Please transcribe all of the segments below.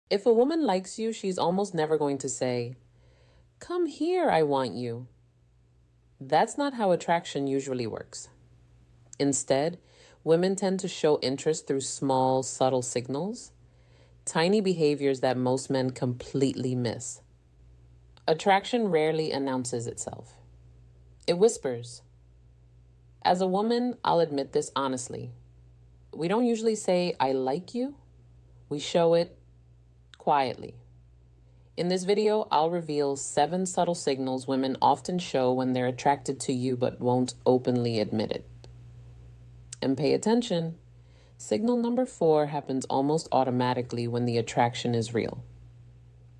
If a woman likes you, she's almost never going to say, "Come here, I want you." That's not how attraction usually works. Instead, women tend to show interest through small, subtle signals, tiny behaviors that most men completely miss. Attraction rarely announces itself. It whispers. As a woman, I'll admit this honestly. We don't usually say, "I like you." We show it quietly. In this video, I'll reveal 7 subtle signals women often show when they're attracted to you but won't openly admit it. And pay attention. Signal number 4 happens almost automatically when the attraction is real.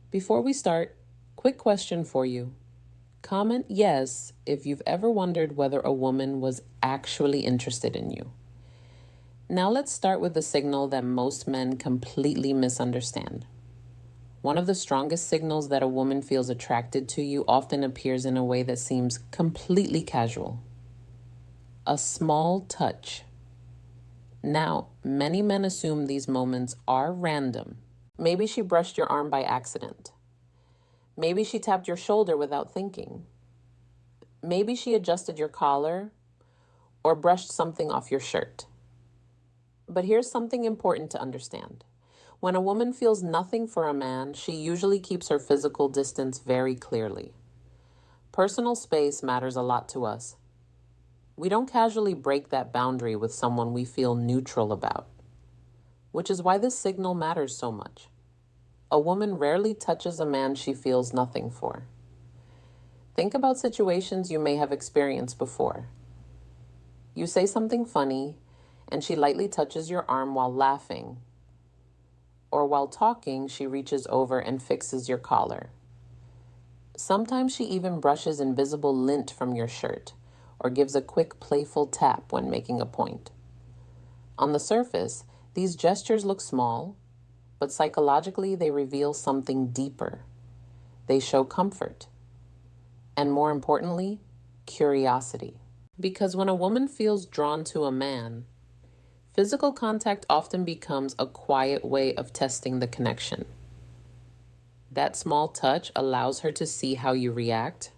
Before we start, quick question for you. Comment yes if you've ever wondered whether a woman was actually interested in you. Now let's start with the signal that most men completely misunderstand. One of the strongest signals that a woman feels attracted to you often appears in a way that seems completely casual. A small touch. Now, many men assume these moments are random. Maybe she brushed your arm by accident. Maybe she tapped your shoulder without thinking. Maybe she adjusted your collar or brushed something off your shirt. But here's something important to understand. When a woman feels nothing for a man, she usually keeps her physical distance very clearly. Personal space matters a lot to us. We don't casually break that boundary with someone we feel neutral about, which is why this signal matters so much. A woman rarely touches a man she feels nothing for. Think about situations you may have experienced before. You say something funny, and she lightly touches your arm while laughing. Or while talking, she reaches over and fixes your collar. Sometimes she even brushes invisible lint from your shirt or gives a quick playful tap when making a point. On the surface, these gestures look small, but psychologically they reveal something deeper. They show comfort. And more importantly, curiosity. Because when a woman feels drawn to a man, physical contact often becomes a quiet way of testing the connection. That small touch allows her to see how you react.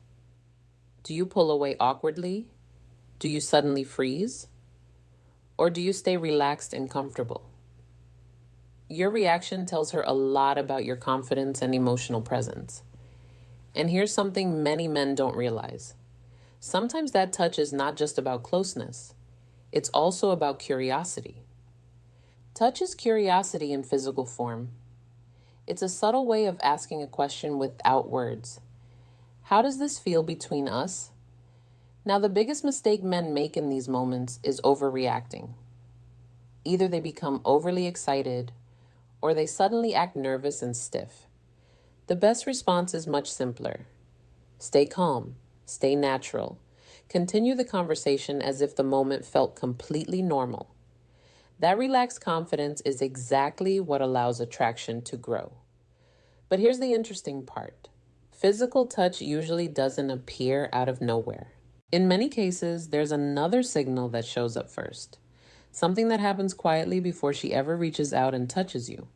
Do you pull away awkwardly? Do you suddenly freeze? Or do you stay relaxed and comfortable? Your reaction tells her a lot about your confidence and emotional presence. And here's something many men don't realize. Sometimes that touch is not just about closeness. It's also about curiosity. Touch is curiosity in physical form. It's a subtle way of asking a question without words. How does this feel between us? Now, the biggest mistake men make in these moments is overreacting. Either they become overly excited or they suddenly act nervous and stiff. The best response is much simpler. Stay calm, stay natural. Continue the conversation as if the moment felt completely normal. That relaxed confidence is exactly what allows attraction to grow. But here's the interesting part. Physical touch usually doesn't appear out of nowhere. In many cases, there's another signal that shows up first. Something that happens quietly before she ever reaches out and touches you.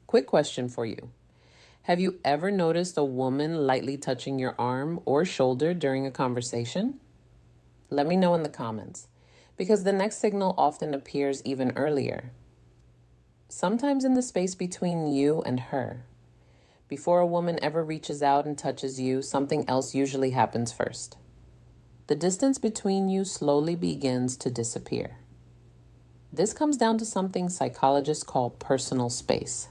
Quick question for you. Have you ever noticed a woman lightly touching your arm or shoulder during a conversation? Let me know in the comments, because the next signal often appears even earlier. Sometimes in the space between you and her. Before a woman ever reaches out and touches you, something else usually happens first. The distance between you slowly begins to disappear. This comes down to something psychologists call personal space.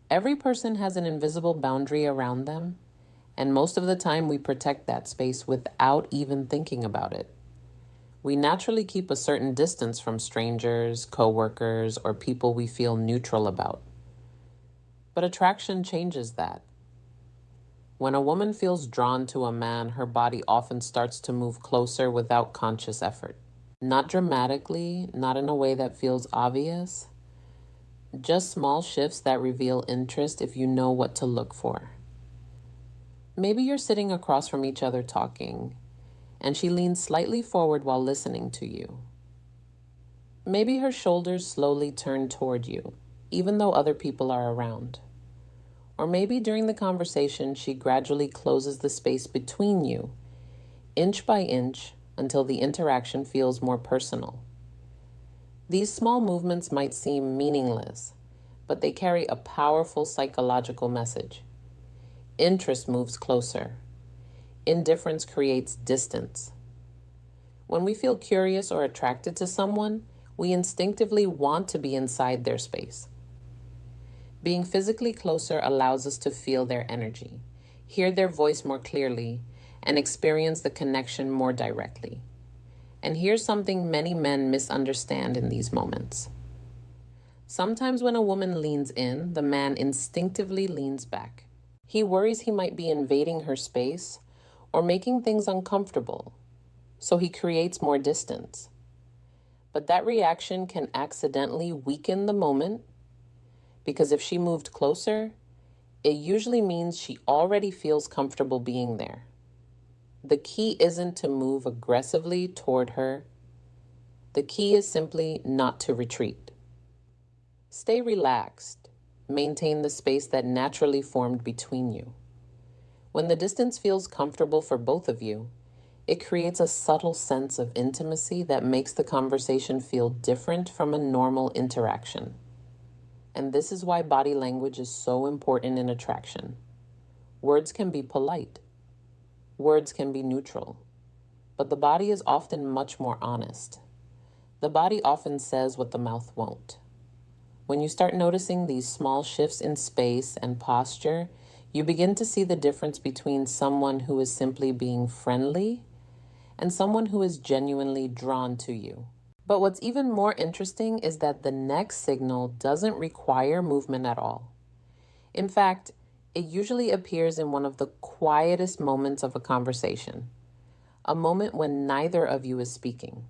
Every person has an invisible boundary around them, and most of the time we protect that space without even thinking about it. We naturally keep a certain distance from strangers, coworkers, or people we feel neutral about. But attraction changes that. When a woman feels drawn to a man, her body often starts to move closer without conscious effort. Not dramatically, not in a way that feels obvious. Just small shifts that reveal interest if you know what to look for. Maybe you're sitting across from each other talking, and she leans slightly forward while listening to you. Maybe her shoulders slowly turn toward you, even though other people are around. Or maybe during the conversation, she gradually closes the space between you, inch by inch, until the interaction feels more personal. These small movements might seem meaningless, but they carry a powerful psychological message. Interest moves closer. Indifference creates distance. When we feel curious or attracted to someone, we instinctively want to be inside their space. Being physically closer allows us to feel their energy, hear their voice more clearly, and experience the connection more directly. And here's something many men misunderstand in these moments. Sometimes when a woman leans in, the man instinctively leans back. He worries he might be invading her space or making things uncomfortable, so he creates more distance. But that reaction can accidentally weaken the moment, because if she moved closer, it usually means she already feels comfortable being there. The key isn't to move aggressively toward her. The key is simply not to retreat. Stay relaxed. Maintain the space that naturally formed between you. When the distance feels comfortable for both of you, it creates a subtle sense of intimacy that makes the conversation feel different from a normal interaction. And this is why body language is so important in attraction. Words can be polite. Words can be neutral. But the body is often much more honest. The body often says what the mouth won't. When you start noticing these small shifts in space and posture, you begin to see the difference between someone who is simply being friendly and someone who is genuinely drawn to you. But what's even more interesting is that the next signal doesn't require movement at all. In fact, it usually appears in one of the quietest moments of a conversation, a moment when neither of you is speaking.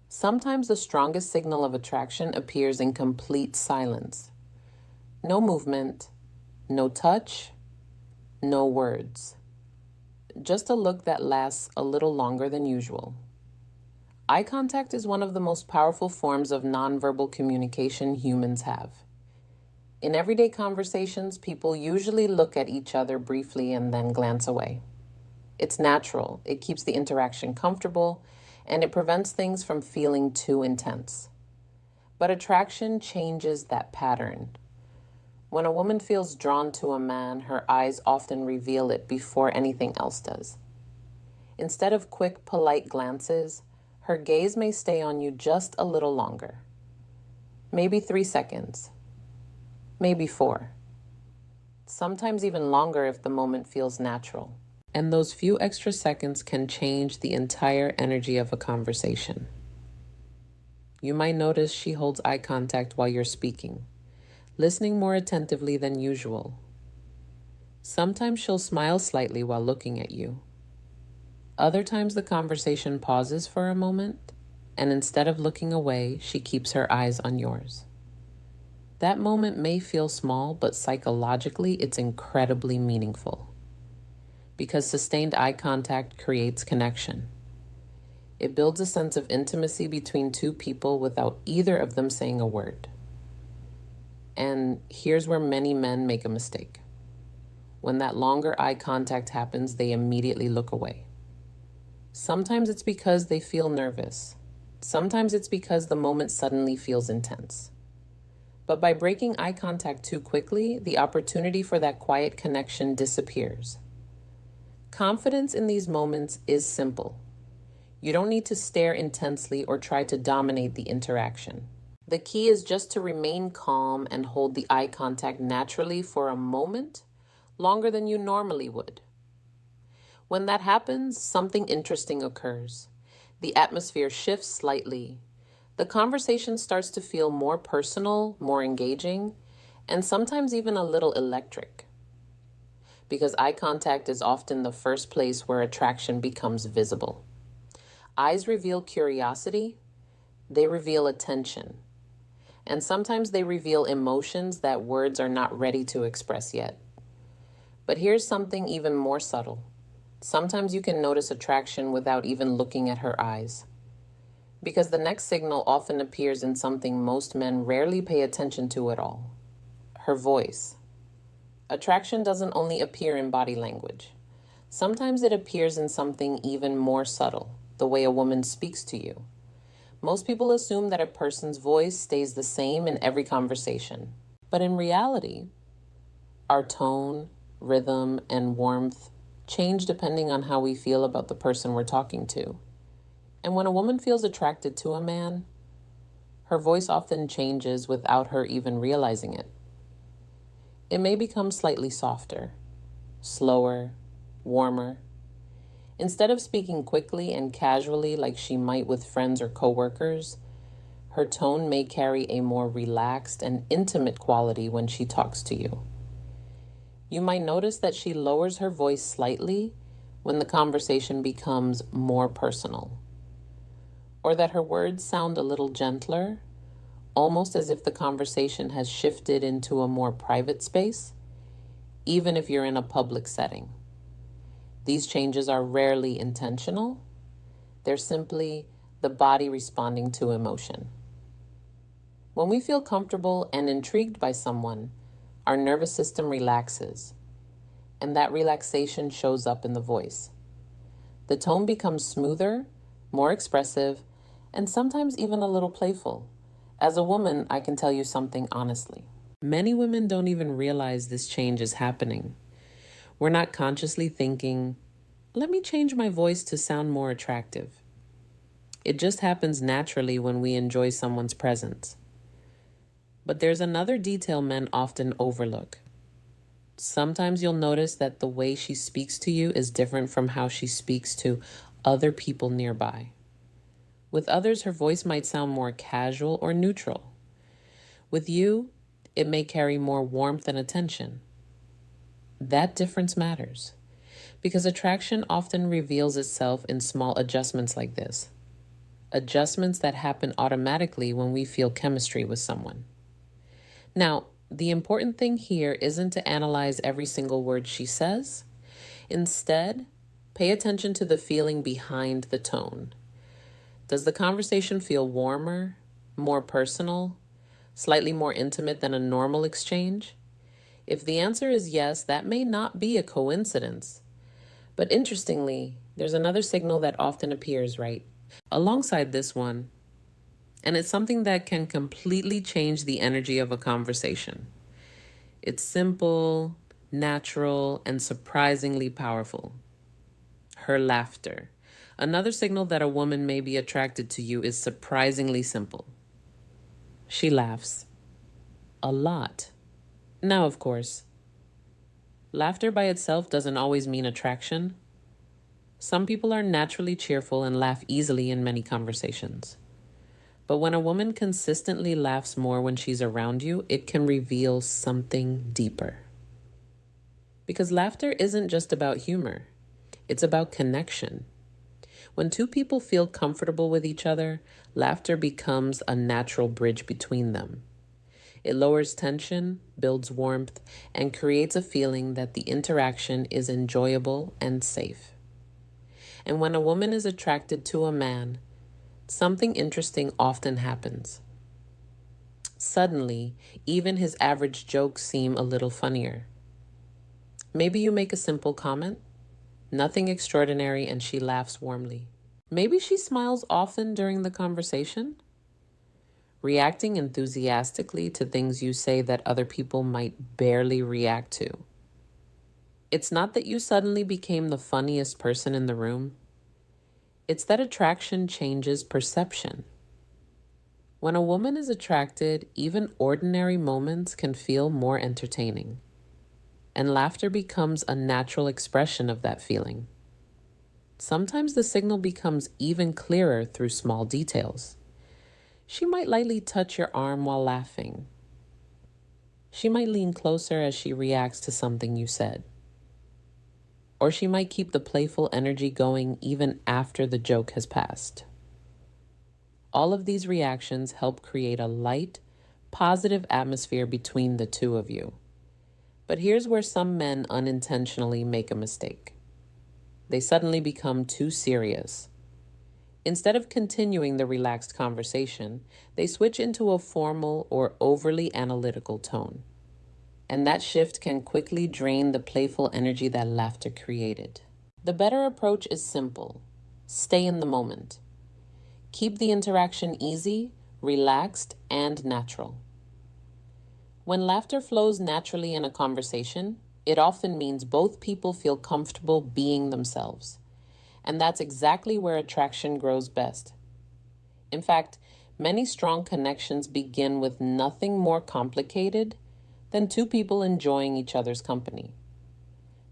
Sometimes the strongest signal of attraction appears in complete silence. No movement, no touch, no words. Just a look that lasts a little longer than usual. Eye contact is one of the most powerful forms of nonverbal communication humans have. In everyday conversations, people usually look at each other briefly and then glance away. It's natural, it keeps the interaction comfortable, and it prevents things from feeling too intense. But attraction changes that pattern. When a woman feels drawn to a man, her eyes often reveal it before anything else does. Instead of quick, polite glances, her gaze may stay on you just a little longer. Maybe 3 seconds. Maybe 4. Sometimes even longer if the moment feels natural. And those few extra seconds can change the entire energy of a conversation. You might notice she holds eye contact while you're speaking, listening more attentively than usual. Sometimes she'll smile slightly while looking at you. Other times the conversation pauses for a moment, and instead of looking away, she keeps her eyes on yours. That moment may feel small, but psychologically it's incredibly meaningful. Because sustained eye contact creates connection. It builds a sense of intimacy between two people without either of them saying a word. And here's where many men make a mistake. When that longer eye contact happens, they immediately look away. Sometimes it's because they feel nervous. Sometimes it's because the moment suddenly feels intense. But by breaking eye contact too quickly, the opportunity for that quiet connection disappears. Confidence in these moments is simple. You don't need to stare intensely or try to dominate the interaction. The key is just to remain calm and hold the eye contact naturally for a moment, longer than you normally would. When that happens, something interesting occurs. The atmosphere shifts slightly. The conversation starts to feel more personal, more engaging, and sometimes even a little electric. Because eye contact is often the first place where attraction becomes visible. Eyes reveal curiosity, they reveal attention, and sometimes they reveal emotions that words are not ready to express yet. But here's something even more subtle. Sometimes you can notice attraction without even looking at her eyes. Because the next signal often appears in something most men rarely pay attention to at all: her voice. Attraction doesn't only appear in body language. Sometimes it appears in something even more subtle: the way a woman speaks to you. Most people assume that a person's voice stays the same in every conversation. But in reality, our tone, rhythm, and warmth change depending on how we feel about the person we're talking to. And when a woman feels attracted to a man, her voice often changes without her even realizing it. It may become slightly softer, slower, warmer. Instead of speaking quickly and casually like she might with friends or coworkers, her tone may carry a more relaxed and intimate quality when she talks to you. You might notice that she lowers her voice slightly when the conversation becomes more personal, or that her words sound a little gentler, almost as if the conversation has shifted into a more private space, even if you're in a public setting. These changes are rarely intentional. They're simply the body responding to emotion. When we feel comfortable and intrigued by someone, our nervous system relaxes, and that relaxation shows up in the voice. The tone becomes smoother, more expressive, and sometimes even a little playful. As a woman, I can tell you something honestly. Many women don't even realize this change is happening. We're not consciously thinking, let me change my voice to sound more attractive. It just happens naturally when we enjoy someone's presence. But there's another detail men often overlook. Sometimes you'll notice that the way she speaks to you is different from how she speaks to other people nearby. With others, her voice might sound more casual or neutral. With you, it may carry more warmth and attention. That difference matters, because attraction often reveals itself in small adjustments like this. Adjustments that happen automatically when we feel chemistry with someone. Now, the important thing here isn't to analyze every single word she says. Instead, pay attention to the feeling behind the tone. Does the conversation feel warmer, more personal, slightly more intimate than a normal exchange? If the answer is yes, that may not be a coincidence. But interestingly, there's another signal that often appears right alongside this one, and it's something that can completely change the energy of a conversation. It's simple, natural, and surprisingly powerful. Her laughter. Another signal that a woman may be attracted to you is surprisingly simple. She laughs. A lot. Now, of course, laughter by itself doesn't always mean attraction. Some people are naturally cheerful and laugh easily in many conversations. But when a woman consistently laughs more when she's around you, it can reveal something deeper. Because laughter isn't just about humor, it's about connection. When two people feel comfortable with each other, laughter becomes a natural bridge between them. It lowers tension, builds warmth, and creates a feeling that the interaction is enjoyable and safe. And when a woman is attracted to a man, something interesting often happens. Suddenly, even his average jokes seem a little funnier. Maybe you make a simple comment, nothing extraordinary, and she laughs warmly. Maybe she smiles often during the conversation, reacting enthusiastically to things you say that other people might barely react to. It's not that you suddenly became the funniest person in the room. It's that attraction changes perception. When a woman is attracted, even ordinary moments can feel more entertaining, and laughter becomes a natural expression of that feeling. Sometimes the signal becomes even clearer through small details. She might lightly touch your arm while laughing. She might lean closer as she reacts to something you said. Or she might keep the playful energy going even after the joke has passed. All of these reactions help create a light, positive atmosphere between the two of you. But here's where some men unintentionally make a mistake. They suddenly become too serious. Instead of continuing the relaxed conversation, they switch into a formal or overly analytical tone. And that shift can quickly drain the playful energy that laughter created. The better approach is simple. Stay in the moment. Keep the interaction easy, relaxed, and natural. When laughter flows naturally in a conversation, it often means both people feel comfortable being themselves. And that's exactly where attraction grows best. In fact, many strong connections begin with nothing more complicated than two people enjoying each other's company.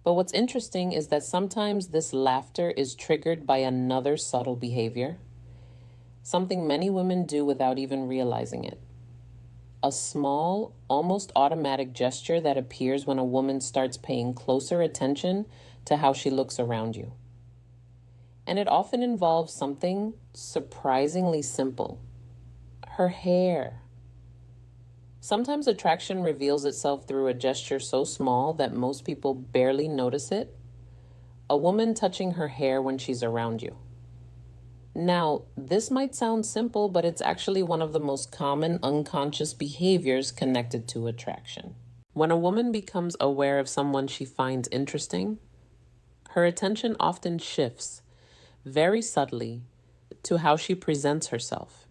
But what's interesting is that sometimes this laughter is triggered by another subtle behavior, something many women do without even realizing it. A small, almost automatic gesture that appears when a woman starts paying closer attention to how she looks around you. And it often involves something surprisingly simple: her hair. Sometimes attraction reveals itself through a gesture so small that most people barely notice it. A woman touching her hair when she's around you. Now, this might sound simple, but it's actually one of the most common unconscious behaviors connected to attraction. When a woman becomes aware of someone she finds interesting, her attention often shifts very subtly to how she presents herself.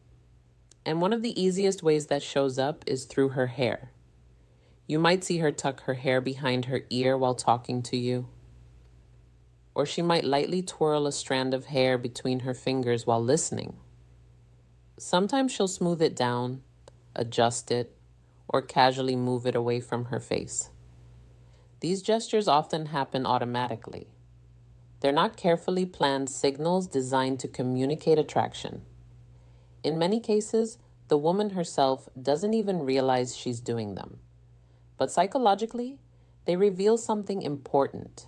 And one of the easiest ways that shows up is through her hair. You might see her tuck her hair behind her ear while talking to you. Or she might lightly twirl a strand of hair between her fingers while listening. Sometimes she'll smooth it down, adjust it, or casually move it away from her face. These gestures often happen automatically. They're not carefully planned signals designed to communicate attraction. In many cases, the woman herself doesn't even realize she's doing them. But psychologically, they reveal something important.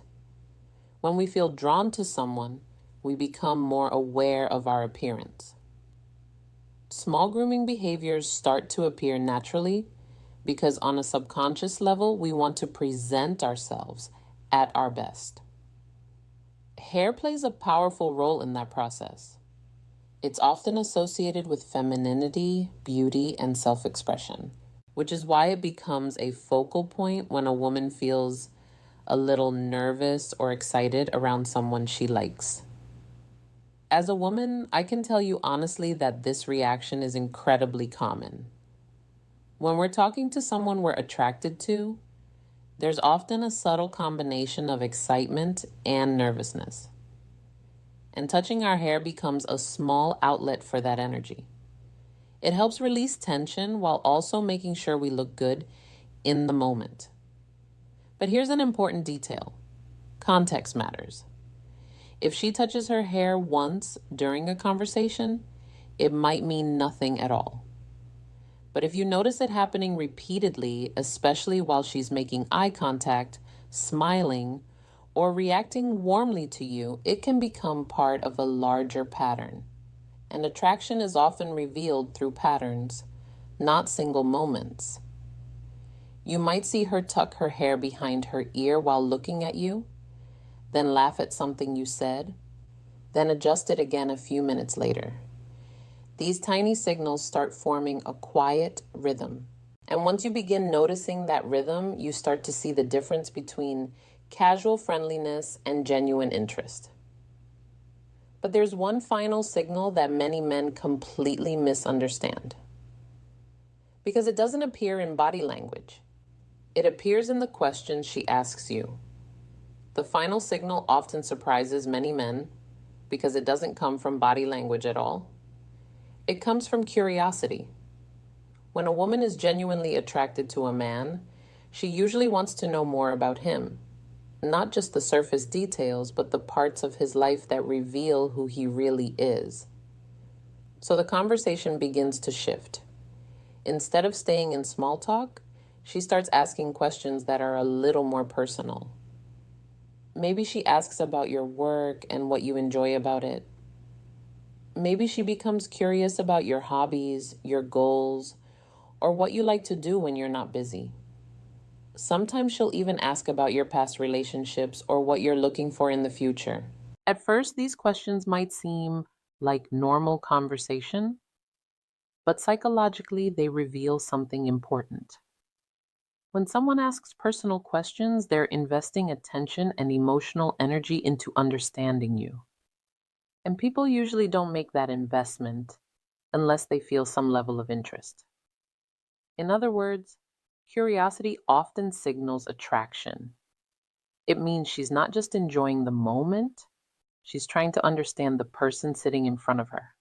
When we feel drawn to someone, we become more aware of our appearance. Small grooming behaviors start to appear naturally because on a subconscious level, we want to present ourselves at our best. Hair plays a powerful role in that process. It's often associated with femininity, beauty, and self-expression, which is why it becomes a focal point when a woman feels a little nervous or excited around someone she likes. As a woman, I can tell you honestly that this reaction is incredibly common. When we're talking to someone we're attracted to, there's often a subtle combination of excitement and nervousness. And touching our hair becomes a small outlet for that energy. It helps release tension while also making sure we look good in the moment. But here's an important detail. Context matters. If she touches her hair once during a conversation, it might mean nothing at all. But if you notice it happening repeatedly, especially while she's making eye contact, smiling, or reacting warmly to you, it can become part of a larger pattern. And attraction is often revealed through patterns, not single moments. You might see her tuck her hair behind her ear while looking at you, then laugh at something you said, then adjust it again a few minutes later. These tiny signals start forming a quiet rhythm. And once you begin noticing that rhythm, you start to see the difference between casual friendliness and genuine interest. But there's one final signal that many men completely misunderstand. Because it doesn't appear in body language. It appears in the questions she asks you. The final signal often surprises many men because it doesn't come from body language at all. It comes from curiosity. When a woman is genuinely attracted to a man, she usually wants to know more about him. Not just the surface details, but the parts of his life that reveal who he really is. So the conversation begins to shift. Instead of staying in small talk, she starts asking questions that are a little more personal. Maybe she asks about your work and what you enjoy about it. Maybe she becomes curious about your hobbies, your goals, or what you like to do when you're not busy. Sometimes she'll even ask about your past relationships or what you're looking for in the future. At first, these questions might seem like normal conversation, but psychologically they reveal something important. When someone asks personal questions, they're investing attention and emotional energy into understanding you. And people usually don't make that investment unless they feel some level of interest. In other words, curiosity often signals attraction. It means she's not just enjoying the moment, she's trying to understand the person sitting in front of her.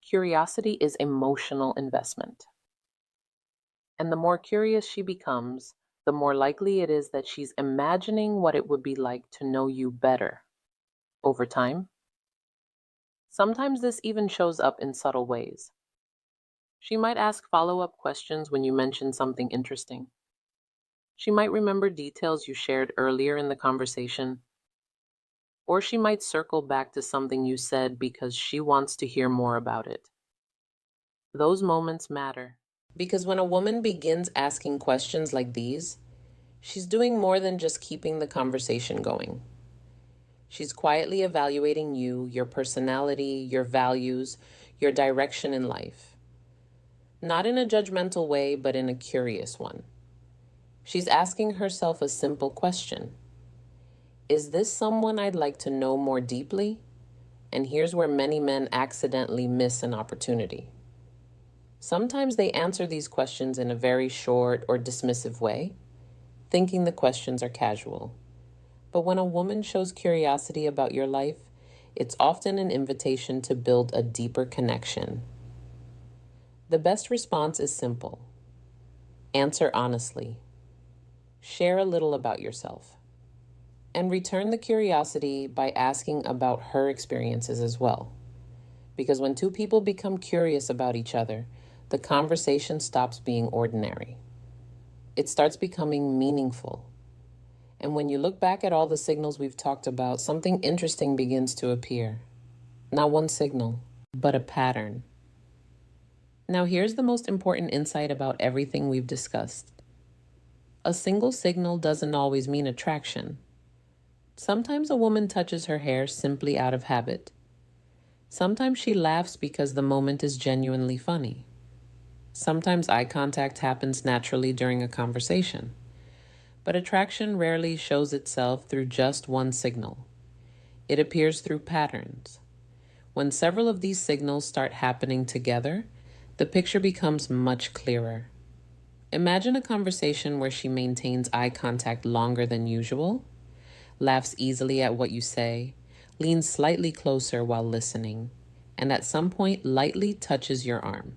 Curiosity is emotional investment. And the more curious she becomes, the more likely it is that she's imagining what it would be like to know you better over time. Sometimes this even shows up in subtle ways. She might ask follow-up questions when you mention something interesting. She might remember details you shared earlier in the conversation. Or she might circle back to something you said because she wants to hear more about it. Those moments matter. Because when a woman begins asking questions like these, she's doing more than just keeping the conversation going. She's quietly evaluating you, your personality, your values, your direction in life. Not in a judgmental way, but in a curious one. She's asking herself a simple question. Is this someone I'd like to know more deeply? And here's where many men accidentally miss an opportunity. Sometimes they answer these questions in a very short or dismissive way, thinking the questions are casual. But when a woman shows curiosity about your life, it's often an invitation to build a deeper connection. The best response is simple. Answer honestly. Share a little about yourself. And return the curiosity by asking about her experiences as well. Because when two people become curious about each other, the conversation stops being ordinary. It starts becoming meaningful. And when you look back at all the signals we've talked about, something interesting begins to appear. Not one signal, but a pattern. Now here's the most important insight about everything we've discussed. A single signal doesn't always mean attraction. Sometimes a woman touches her hair simply out of habit. Sometimes she laughs because the moment is genuinely funny. Sometimes eye contact happens naturally during a conversation. But attraction rarely shows itself through just one signal. It appears through patterns. When several of these signals start happening together, the picture becomes much clearer. Imagine a conversation where she maintains eye contact longer than usual, laughs easily at what you say, leans slightly closer while listening, and at some point lightly touches your arm.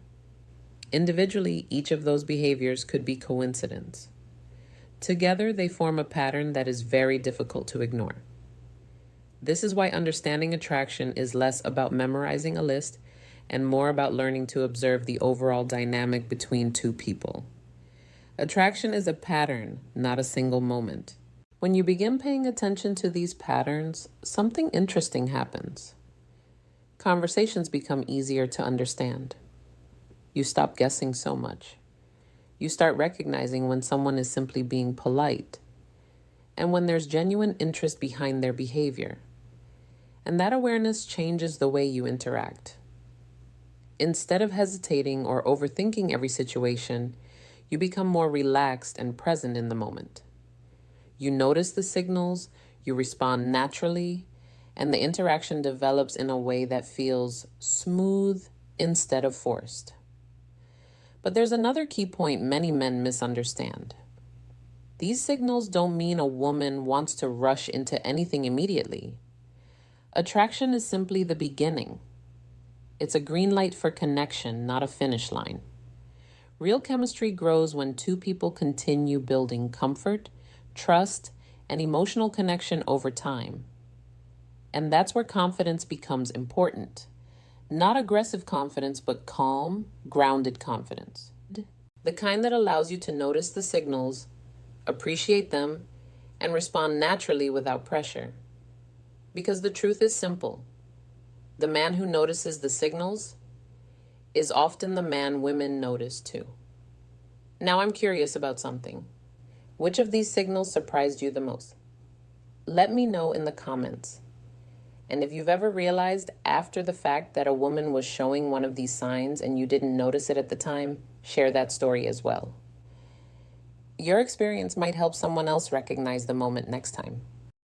Individually, each of those behaviors could be coincidence. Together, they form a pattern that is very difficult to ignore. This is why understanding attraction is less about memorizing a list and more about learning to observe the overall dynamic between two people. Attraction is a pattern, not a single moment. When you begin paying attention to these patterns, something interesting happens. Conversations become easier to understand. You stop guessing so much. You start recognizing when someone is simply being polite and when there's genuine interest behind their behavior. And that awareness changes the way you interact. Instead of hesitating or overthinking every situation, you become more relaxed and present in the moment. You notice the signals, you respond naturally, and the interaction develops in a way that feels smooth instead of forced. But there's another key point many men misunderstand. These signals don't mean a woman wants to rush into anything immediately. Attraction is simply the beginning. It's a green light for connection, not a finish line. Real chemistry grows when two people continue building comfort, trust, and emotional connection over time. And that's where confidence becomes important. Not aggressive confidence, but calm, grounded confidence. The kind that allows you to notice the signals, appreciate them, and respond naturally without pressure. Because the truth is simple. The man who notices the signals is often the man women notice too. Now I'm curious about something. Which of these signals surprised you the most? Let me know in the comments. And if you've ever realized after the fact that a woman was showing one of these signs and you didn't notice it at the time, share that story as well. Your experience might help someone else recognize the moment next time.